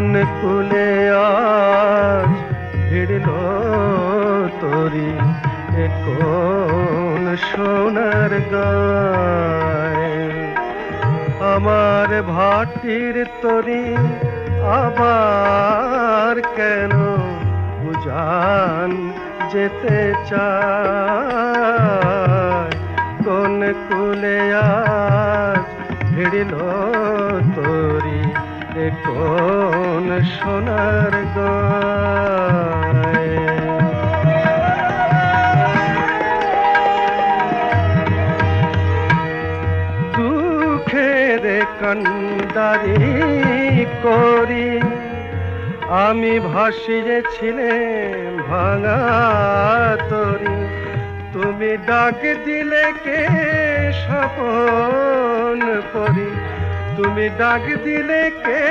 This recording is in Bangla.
কোন কুলে আজ ভিড়ল তরি, এ কোন সোনার গায়। আমার ভাটির তরি আবার কেন উজান যেতে চায়। কোন কুলে আজ ভিড়ল তরি, এ কোন সোনার গায়। দুঃখের কান্ডারি করি আমি ভাসিয়েছিলাম ভাঙা তরি। তুমি ডাক দিলে কে স্বপন পরি, তুমি ডাক দিলে কে